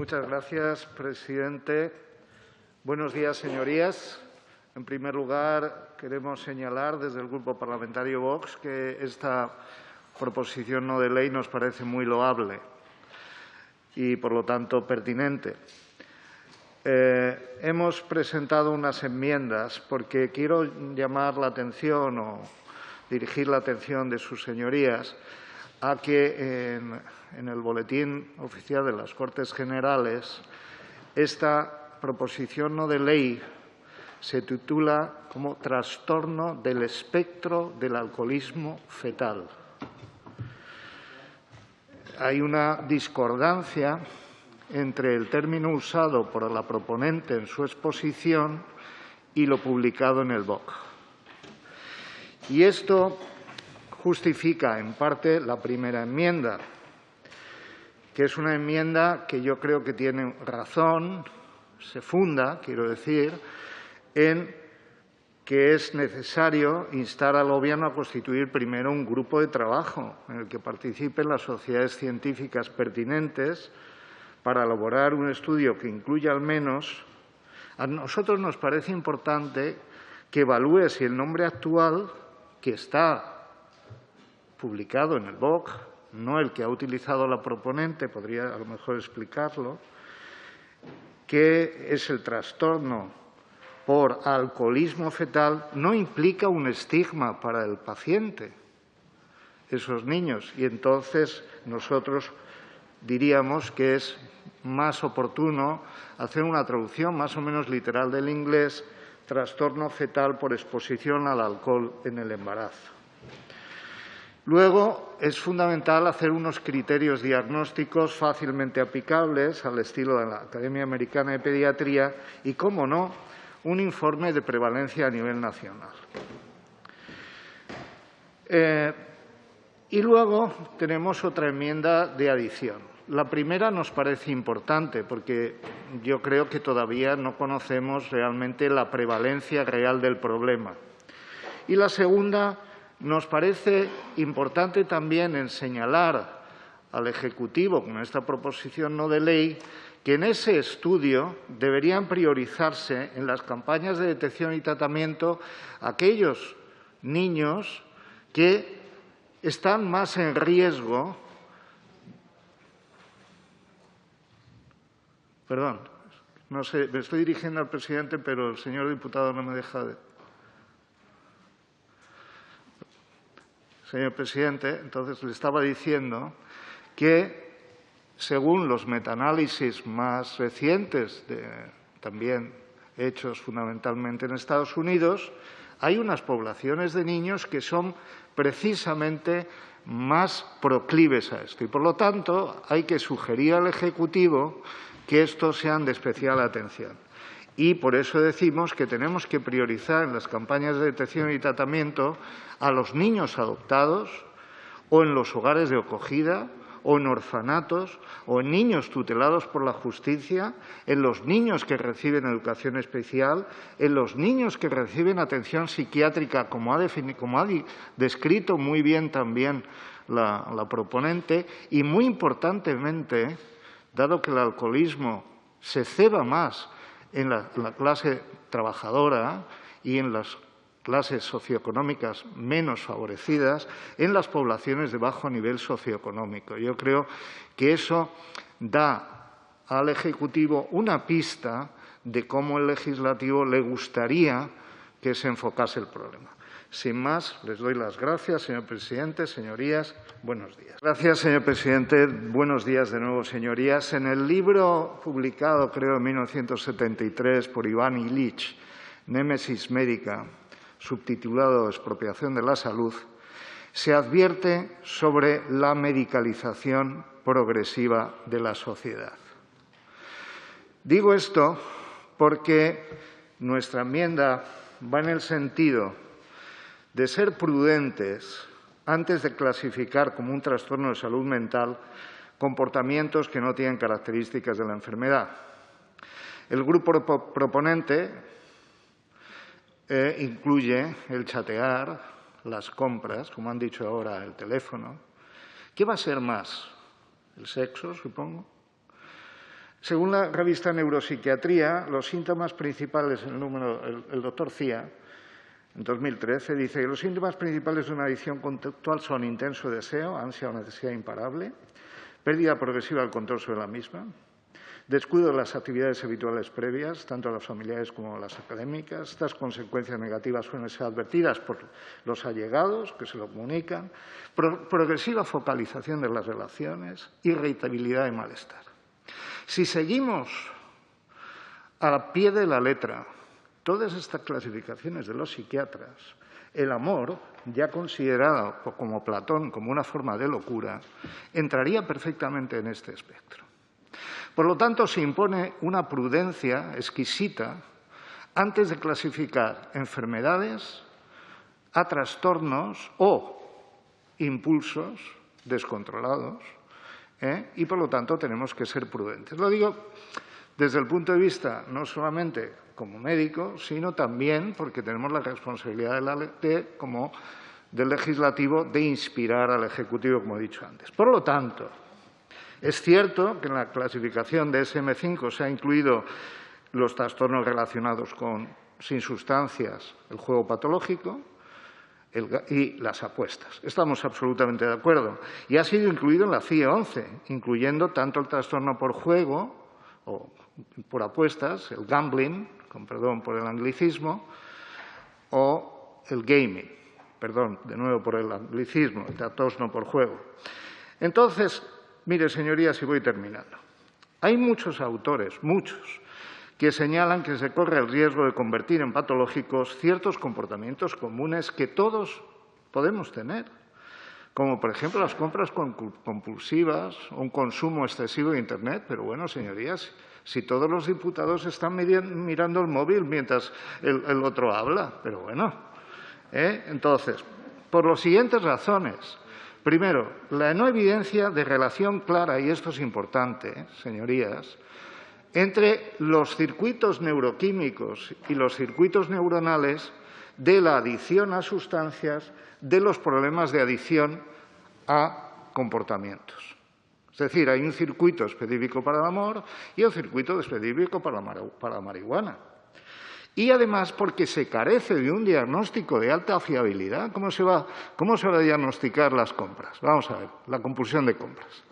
Muchas gracias, presidente. Buenos días, señorías. En primer lugar, queremos señalar desde el Grupo Parlamentario Vox que esta proposición no de ley nos parece muy loable y, por lo tanto, pertinente. Hemos presentado unas enmiendas porque quiero llamar la atención o dirigir la atención de sus señorías a que en el Boletín Oficial de las Cortes Generales esta proposición no de ley se titula como Trastorno del espectro del alcoholismo fetal. Hay una discordancia entre el término usado por la proponente en su exposición y lo publicado en el BOC. Y esto justifica, en parte, la primera enmienda, que es una enmienda que yo creo que tiene razón, se funda, quiero decir, en que es necesario instar al Gobierno a constituir primero un grupo de trabajo en el que participen las sociedades científicas pertinentes para elaborar un estudio que incluya al menos. A nosotros nos parece importante que evalúe si el nombre actual, que está publicado en el BOC, no el que ha utilizado la proponente, podría a lo mejor explicarlo, que es el trastorno por alcoholismo fetal, no implica un estigma para el paciente, esos niños. Y entonces nosotros diríamos que es más oportuno hacer una traducción más o menos literal del inglés, trastorno fetal por exposición al alcohol en el embarazo. Luego, es fundamental hacer unos criterios diagnósticos fácilmente aplicables al estilo de la Academia Americana de Pediatría y, cómo no, un informe de prevalencia a nivel nacional. Y luego tenemos otra enmienda de adición. La primera nos parece importante porque yo creo que todavía no conocemos realmente la prevalencia real del problema. Y la segunda nos parece importante también en señalar al Ejecutivo con esta proposición no de ley que en ese estudio deberían priorizarse en las campañas de detección y tratamiento aquellos niños que están más en riesgo. Perdón, no sé, me estoy dirigiendo al presidente, pero el señor diputado no me deja de. Señor presidente, entonces le estaba diciendo que, según los metaanálisis más recientes, también hechos fundamentalmente en Estados Unidos, hay unas poblaciones de niños que son precisamente más proclives a esto. Y, por lo tanto, hay que sugerir al Ejecutivo que estos sean de especial atención. Y por eso decimos que tenemos que priorizar en las campañas de detección y tratamiento a los niños adoptados o en los hogares de acogida o en orfanatos o en niños tutelados por la justicia, en los niños que reciben educación especial, en los niños que reciben atención psiquiátrica, como ha descrito muy bien también la proponente, y muy importantemente, dado que el alcoholismo se ceba más en la clase trabajadora y en las clases socioeconómicas menos favorecidas, en las poblaciones de bajo nivel socioeconómico. Yo creo que eso da al Ejecutivo una pista de cómo el legislativo le gustaría que se enfocase el problema. Sin más, les doy las gracias, señor presidente. Señorías, buenos días. Gracias, señor presidente. Buenos días de nuevo, señorías. En el libro publicado, creo, en 1973 por Iván Illich, Némesis médica, subtitulado Expropiación de la salud, se advierte sobre la medicalización progresiva de la sociedad. Digo esto porque nuestra enmienda va en el sentido de ser prudentes antes de clasificar como un trastorno de salud mental comportamientos que no tienen características de la enfermedad. El grupo proponente incluye el chatear, las compras, como han dicho ahora, el teléfono. ¿Qué va a ser más? ¿El sexo, supongo? Según la revista Neuropsiquiatría, los síntomas principales, el doctor Cía, en 2013, dice que los síntomas principales de una adicción conductual son intenso deseo, ansia o necesidad imparable, pérdida progresiva del control sobre la misma, descuido de las actividades habituales previas, tanto las familiares como las académicas. Estas consecuencias negativas suelen ser advertidas por los allegados que se lo comunican, progresiva focalización de las relaciones, irritabilidad y malestar. Si seguimos al pie de la letra todas estas clasificaciones de los psiquiatras, el amor, ya considerado como Platón como una forma de locura, entraría perfectamente en este espectro. Por lo tanto, se impone una prudencia exquisita antes de clasificar enfermedades a trastornos o impulsos descontrolados, y, por lo tanto, tenemos que ser prudentes. Lo digo desde el punto de vista no solamente como médico, sino también porque tenemos la responsabilidad como del legislativo de inspirar al Ejecutivo, como he dicho antes. Por lo tanto, es cierto que en la clasificación de DSM-5 se ha incluido los trastornos relacionados sin sustancias, el juego patológico y las apuestas. Estamos absolutamente de acuerdo. Y ha sido incluido en la CIE 11, incluyendo tanto el trastorno por juego o por apuestas, el gambling, con perdón por el anglicismo, o el gaming, perdón, de nuevo por el anglicismo, el trastorno por juego. Entonces, mire, señorías, y voy terminando. Hay muchos autores, muchos, que señalan que se corre el riesgo de convertir en patológicos ciertos comportamientos comunes que todos podemos tener, como, por ejemplo, las compras compulsivas o un consumo excesivo de Internet. Pero, bueno, señorías, si todos los diputados están mirando el móvil mientras el otro habla, pero bueno. Entonces, por las siguientes razones. Primero, la no evidencia de relación clara, y esto es importante, señorías, entre los circuitos neuroquímicos y los circuitos neuronales de la adicción a sustancias, de los problemas de adicción a comportamientos. Es decir, hay un circuito específico para el amor y un circuito específico para la marihuana. Y además porque se carece de un diagnóstico de alta fiabilidad. ¿Cómo se va a diagnosticar las compras? Vamos a ver, la compulsión de compras.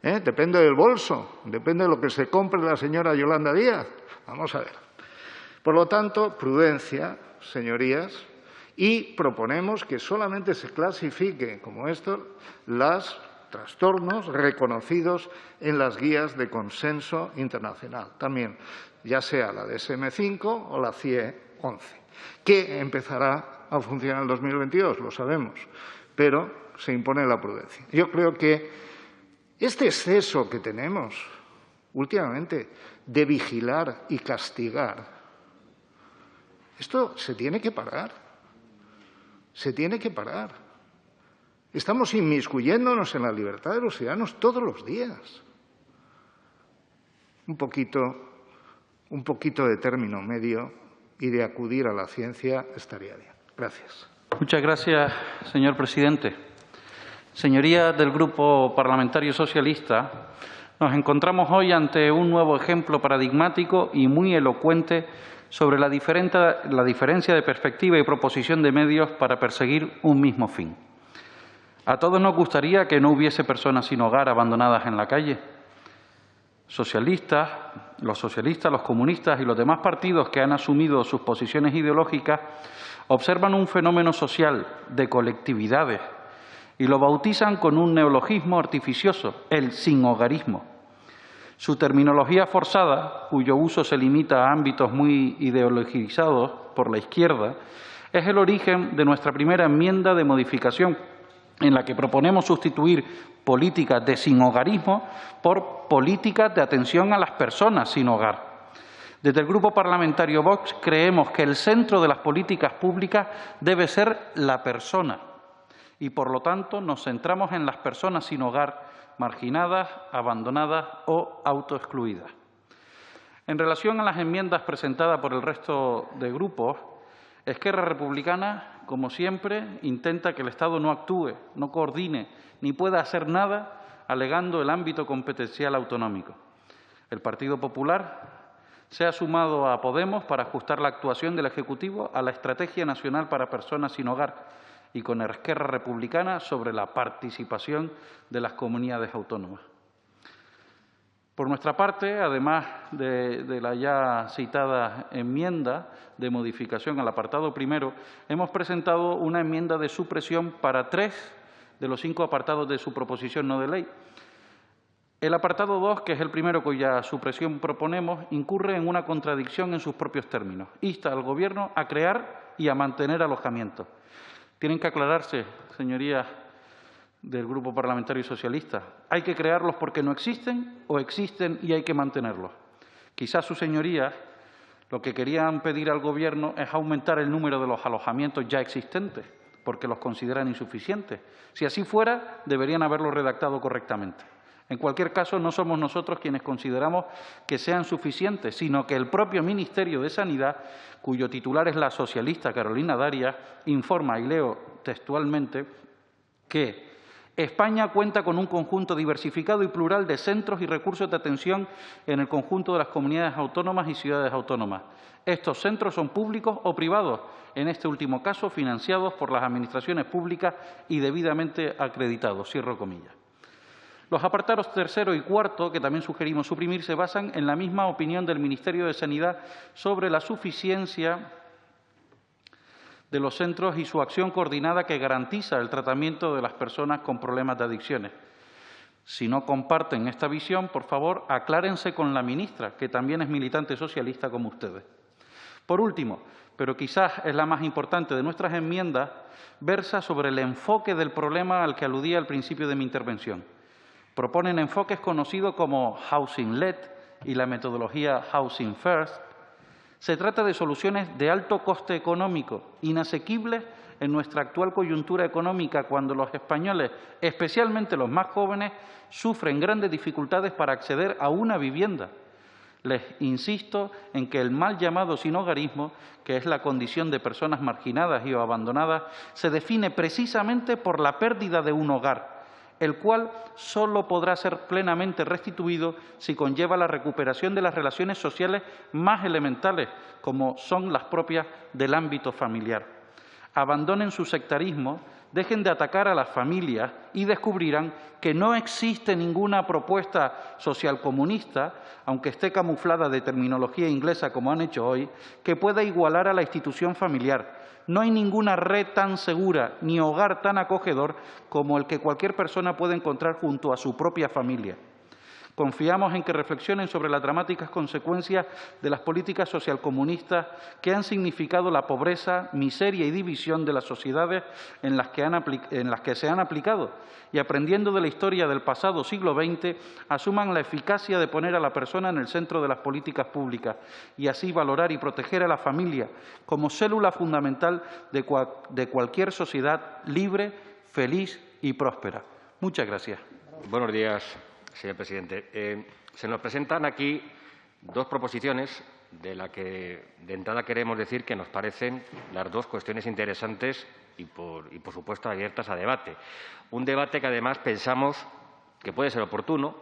Depende del bolso, depende de lo que se compre la señora Yolanda Díaz. Vamos a ver. Por lo tanto, prudencia, señorías, y proponemos que solamente se clasifique como esto los trastornos reconocidos en las guías de consenso internacional, también, ya sea la DSM-5 o la CIE 11, que empezará a funcionar en el 2022, lo sabemos, pero se impone la prudencia. Yo creo que este exceso que tenemos últimamente de vigilar y castigar, esto se tiene que parar. Se tiene que parar. Estamos inmiscuyéndonos en la libertad de los ciudadanos todos los días. Un poquito de término medio y de acudir a la ciencia estaría bien. Gracias. Muchas gracias, señor presidente. Señorías del Grupo Parlamentario Socialista, nos encontramos hoy ante un nuevo ejemplo paradigmático y muy elocuente sobre la diferencia de perspectiva y proposición de medios para perseguir un mismo fin. A todos nos gustaría que no hubiese personas sin hogar abandonadas en la calle. Los socialistas, los comunistas y los demás partidos que han asumido sus posiciones ideológicas observan un fenómeno social de colectividades y lo bautizan con un neologismo artificioso, el sinhogarismo. Su terminología forzada, cuyo uso se limita a ámbitos muy ideologizados por la izquierda, es el origen de nuestra primera enmienda de modificación, en la que proponemos sustituir políticas de sinhogarismo por políticas de atención a las personas sin hogar. Desde el Grupo Parlamentario Vox creemos que el centro de las políticas públicas debe ser la persona y, por lo tanto, nos centramos en las personas sin hogar, marginadas, abandonadas o autoexcluidas. En relación a las enmiendas presentadas por el resto de grupos, Esquerra Republicana, como siempre, intenta que el Estado no actúe, no coordine, ni pueda hacer nada, alegando el ámbito competencial autonómico. El Partido Popular se ha sumado a Podemos para ajustar la actuación del Ejecutivo a la Estrategia Nacional para Personas sin Hogar y con Esquerra Republicana sobre la participación de las comunidades autónomas. Por nuestra parte, además de la ya citada enmienda de modificación al apartado primero, hemos presentado una enmienda de supresión para 3 de los 5 apartados de su proposición no de ley. El apartado 2, que es el primero cuya supresión proponemos, incurre en una contradicción en sus propios términos. Insta al Gobierno a crear y a mantener alojamientos. Tienen que aclararse, señorías del Grupo Parlamentario Socialista. ¿Hay que crearlos porque no existen o existen y hay que mantenerlos? Quizás sus señorías lo que querían pedir al Gobierno es aumentar el número de los alojamientos ya existentes, porque los consideran insuficientes. Si así fuera, deberían haberlo redactado correctamente. En cualquier caso, no somos nosotros quienes consideramos que sean suficientes, sino que el propio Ministerio de Sanidad, cuyo titular es la socialista Carolina Darias, informa, y leo textualmente, que España cuenta con un conjunto diversificado y plural de centros y recursos de atención en el conjunto de las comunidades autónomas y ciudades autónomas. Estos centros son públicos o privados, en este último caso financiados por las administraciones públicas y debidamente acreditados. Cierro comillas. Los apartados tercero y cuarto, que también sugerimos suprimir, se basan en la misma opinión del Ministerio de Sanidad sobre la suficiencia de los centros y su acción coordinada que garantiza el tratamiento de las personas con problemas de adicciones. Si no comparten esta visión, por favor, aclárense con la ministra, que también es militante socialista como ustedes. Por último, pero quizás es la más importante de nuestras enmiendas, versa sobre el enfoque del problema al que aludía al principio de mi intervención. Proponen enfoques conocidos como Housing-led y la metodología Housing First. Se trata de soluciones de alto coste económico, inasequibles en nuestra actual coyuntura económica, cuando los españoles, especialmente los más jóvenes, sufren grandes dificultades para acceder a una vivienda. Les insisto en que el mal llamado sinhogarismo, que es la condición de personas marginadas y o abandonadas, se define precisamente por la pérdida de un hogar, el cual solo podrá ser plenamente restituido si conlleva la recuperación de las relaciones sociales más elementales, como son las propias del ámbito familiar. Abandonen su sectarismo, dejen de atacar a las familias y descubrirán que no existe ninguna propuesta socialcomunista, aunque esté camuflada de terminología inglesa como han hecho hoy, que pueda igualar a la institución familiar. No hay ninguna red tan segura ni hogar tan acogedor como el que cualquier persona puede encontrar junto a su propia familia. Confiamos en que reflexionen sobre las dramáticas consecuencias de las políticas socialcomunistas que han significado la pobreza, miseria y división de las sociedades en las que se han aplicado y, aprendiendo de la historia del pasado siglo XX, asuman la eficacia de poner a la persona en el centro de las políticas públicas y así valorar y proteger a la familia como célula fundamental de cualquier sociedad libre, feliz y próspera. Muchas gracias. Buenos días, señor presidente. Se nos presentan aquí 2 proposiciones de las que de entrada queremos decir que nos parecen las 2 cuestiones interesantes y por supuesto, abiertas a debate. Un debate que, además, pensamos que puede ser oportuno,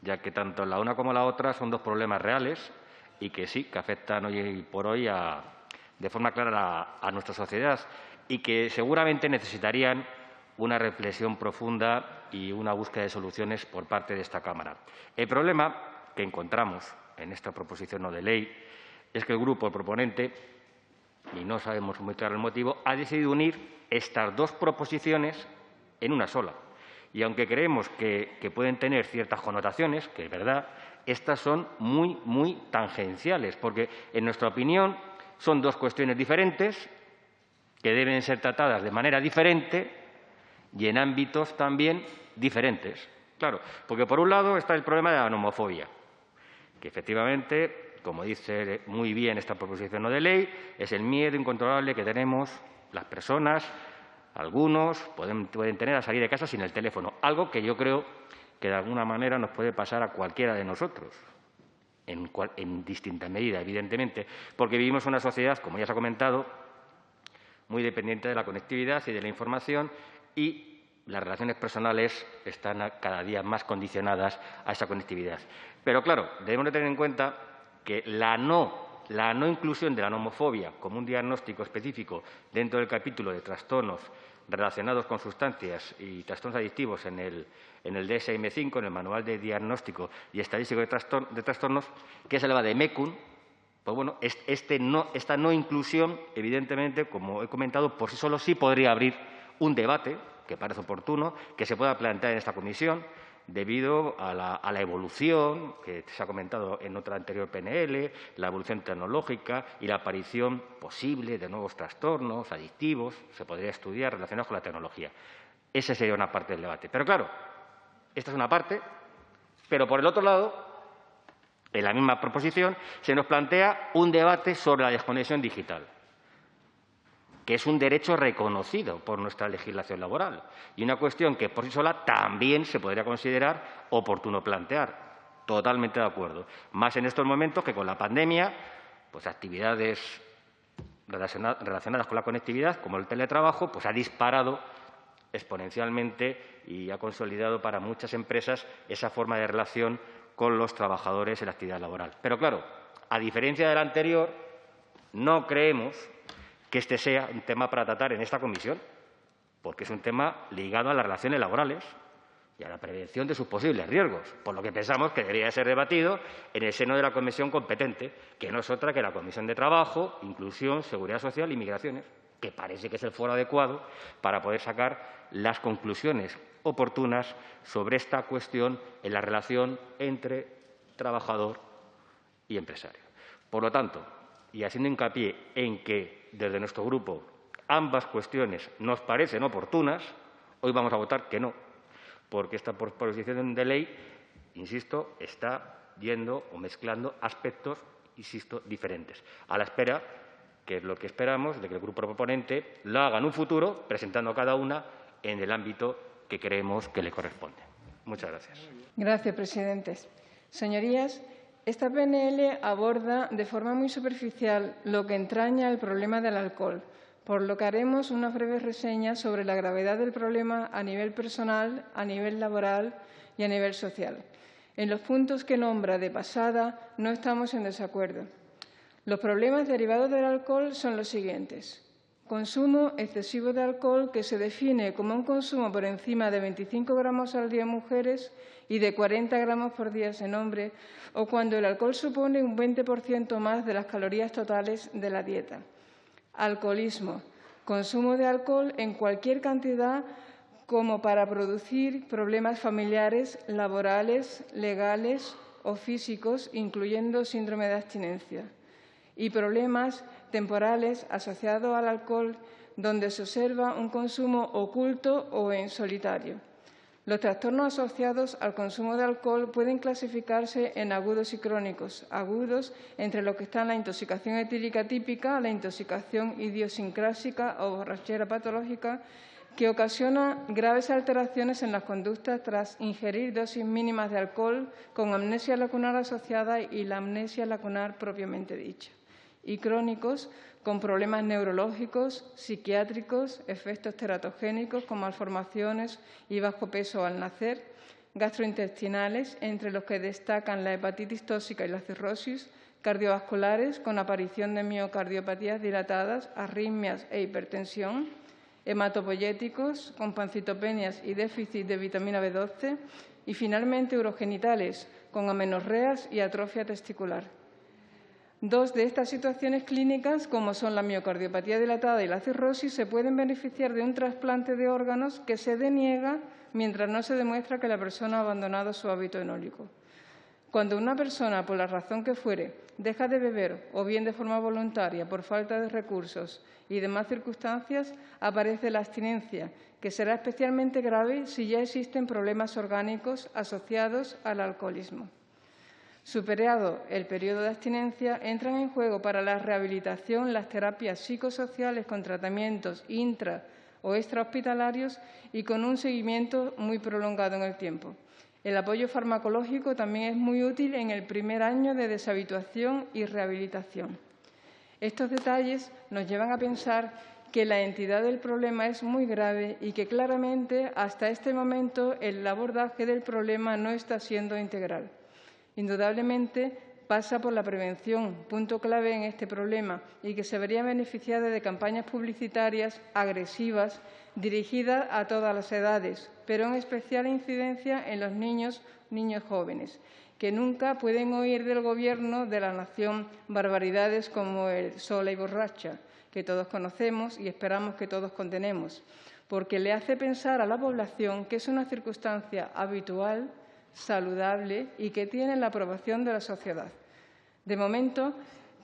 ya que tanto la una como la otra son 2 problemas reales y que sí, que afectan hoy por hoy de forma clara a nuestra sociedad y que seguramente necesitarían una reflexión profunda y una búsqueda de soluciones por parte de esta Cámara. El problema que encontramos en esta proposición no de ley es que el grupo proponente, y no sabemos muy claro el motivo, ha decidido unir estas 2 proposiciones en una sola. Y aunque creemos que pueden tener ciertas connotaciones, que es verdad, estas son muy tangenciales, porque, en nuestra opinión, son 2 cuestiones diferentes que deben ser tratadas de manera diferente y en ámbitos también diferentes. Claro, porque por un lado está el problema de la nomofobia, que efectivamente, como dice muy bien esta proposición no de ley, es el miedo incontrolable que tenemos las personas, algunos pueden tener a salir de casa sin el teléfono, algo que yo creo que de alguna manera nos puede pasar a cualquiera de nosotros, en distinta medida, evidentemente, porque vivimos en una sociedad, como ya se ha comentado, muy dependiente de la conectividad y de la información, y las relaciones personales están cada día más condicionadas a esa conectividad. Pero, claro, debemos de tener en cuenta que la no inclusión de la nomofobia como un diagnóstico específico dentro del capítulo de trastornos relacionados con sustancias y trastornos adictivos en el DSM-5, en el Manual de Diagnóstico y Estadístico de Trastornos, que se le va de MECUN, pues bueno, esta no inclusión, evidentemente, como he comentado, por sí solo sí podría abrir un debate, que parece oportuno, que se pueda plantear en esta comisión, debido a la evolución que se ha comentado en otra anterior PNL, la evolución tecnológica y la aparición posible de nuevos trastornos adictivos, se podría estudiar relacionados con la tecnología. Esa sería una parte del debate. Pero claro, esta es una parte, pero por el otro lado, en la misma proposición, se nos plantea un debate sobre la desconexión digital, que es un derecho reconocido por nuestra legislación laboral y una cuestión que por sí sola también se podría considerar oportuno plantear. Totalmente de acuerdo. Más en estos momentos que con la pandemia, pues actividades relacionadas con la conectividad, como el teletrabajo, pues ha disparado exponencialmente y ha consolidado para muchas empresas esa forma de relación con los trabajadores en la actividad laboral. Pero claro, a diferencia del anterior, no creemos que este sea un tema para tratar en esta comisión, porque es un tema ligado a las relaciones laborales y a la prevención de sus posibles riesgos, por lo que pensamos que debería ser debatido en el seno de la comisión competente, que no es otra que la Comisión de Trabajo, Inclusión, Seguridad Social y Migraciones, que parece que es el foro adecuado para poder sacar las conclusiones oportunas sobre esta cuestión en la relación entre trabajador y empresario. Por lo tanto, y haciendo hincapié en que desde nuestro grupo ambas cuestiones nos parecen oportunas, hoy vamos a votar que no, porque esta proposición de ley, insisto, está yendo o mezclando aspectos, insisto, diferentes, a la espera, que es lo que esperamos, de que el grupo proponente lo haga en un futuro, presentando cada una en el ámbito que creemos que le corresponde. Muchas gracias. Gracias, presidentes. Señorías, esta PNL aborda de forma muy superficial lo que entraña el problema del alcohol, por lo que haremos una breve reseña sobre la gravedad del problema a nivel personal, a nivel laboral y a nivel social. En los puntos que nombra de pasada no estamos en desacuerdo. Los problemas derivados del alcohol son los siguientes. Consumo excesivo de alcohol, que se define como un consumo por encima de 25 gramos al día en mujeres y de 40 gramos por día en hombres, o cuando el alcohol supone un 20% más de las calorías totales de la dieta. Alcoholismo, consumo de alcohol en cualquier cantidad como para producir problemas familiares, laborales, legales o físicos, incluyendo síndrome de abstinencia, y problemas temporales asociados al alcohol donde se observa un consumo oculto o en solitario. Los trastornos asociados al consumo de alcohol pueden clasificarse en agudos y crónicos. Agudos, entre los que están la intoxicación etílica típica, la intoxicación idiosincrásica o borrachera patológica, que ocasiona graves alteraciones en las conductas tras ingerir dosis mínimas de alcohol, con amnesia lacunar asociada y la amnesia lacunar propiamente dicha. Y crónicos, con problemas neurológicos, psiquiátricos, efectos teratogénicos como malformaciones y bajo peso al nacer, gastrointestinales, entre los que destacan la hepatitis tóxica y la cirrosis, cardiovasculares, con aparición de miocardiopatías dilatadas, arritmias e hipertensión, hematopoyéticos, con pancitopenias y déficit de vitamina B12, y finalmente urogenitales, con amenorreas y atrofia testicular. Dos de estas situaciones clínicas, como son la miocardiopatía dilatada y la cirrosis, se pueden beneficiar de un trasplante de órganos que se deniega mientras no se demuestra que la persona ha abandonado su hábito enólico. Cuando una persona, por la razón que fuere, deja de beber, o bien de forma voluntaria, por falta de recursos y demás circunstancias, aparece la abstinencia, que será especialmente grave si ya existen problemas orgánicos asociados al alcoholismo. Superado el periodo de abstinencia, entran en juego para la rehabilitación las terapias psicosociales con tratamientos intra- o extrahospitalarios y con un seguimiento muy prolongado en el tiempo. El apoyo farmacológico también es muy útil en el primer año de deshabituación y rehabilitación. Estos detalles nos llevan a pensar que la entidad del problema es muy grave y que claramente hasta este momento el abordaje del problema no está siendo integral. Indudablemente pasa por la prevención, punto clave en este problema, y que se vería beneficiada de campañas publicitarias agresivas dirigidas a todas las edades, pero en especial incidencia en los niños jóvenes, que nunca pueden oír del Gobierno de la nación barbaridades como el sola y borracha, que todos conocemos y esperamos que todos condenemos, porque le hace pensar a la población que es una circunstancia habitual, saludable y que tiene la aprobación de la sociedad. De momento,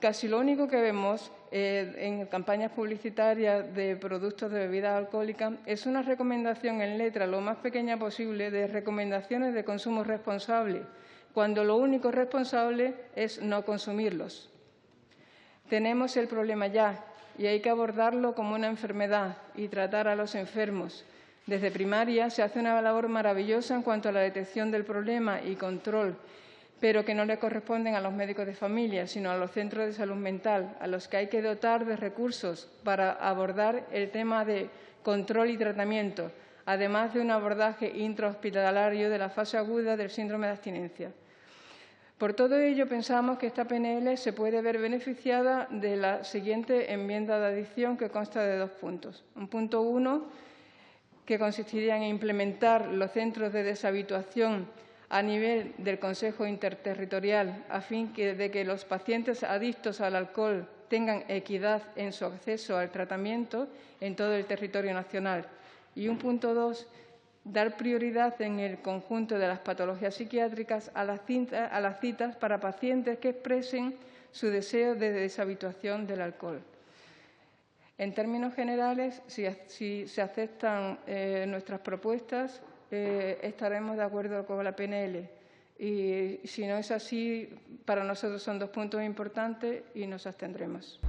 casi lo único que vemos en campañas publicitarias de productos de bebidas alcohólicas es una recomendación en letra lo más pequeña posible de recomendaciones de consumo responsable, cuando lo único responsable es no consumirlos. Tenemos el problema ya y hay que abordarlo como una enfermedad y tratar a los enfermos. Desde primaria se hace una labor maravillosa en cuanto a la detección del problema y control, pero que no le corresponden a los médicos de familia, sino a los centros de salud mental, a los que hay que dotar de recursos para abordar el tema de control y tratamiento, además de un abordaje intrahospitalario de la fase aguda del síndrome de abstinencia. Por todo ello, pensamos que esta PNL se puede ver beneficiada de la siguiente enmienda de adición, que consta de 2 puntos. Un punto 1, que consistiría en implementar los centros de deshabituación a nivel del Consejo Interterritorial, a fin de que los pacientes adictos al alcohol tengan equidad en su acceso al tratamiento en todo el territorio nacional. Y un punto 2, dar prioridad en el conjunto de las patologías psiquiátricas a las citas para pacientes que expresen su deseo de deshabituación del alcohol. En términos generales, si se aceptan nuestras propuestas, estaremos de acuerdo con la PNL. Y si no es así, para nosotros son 2 puntos importantes y nos abstendremos.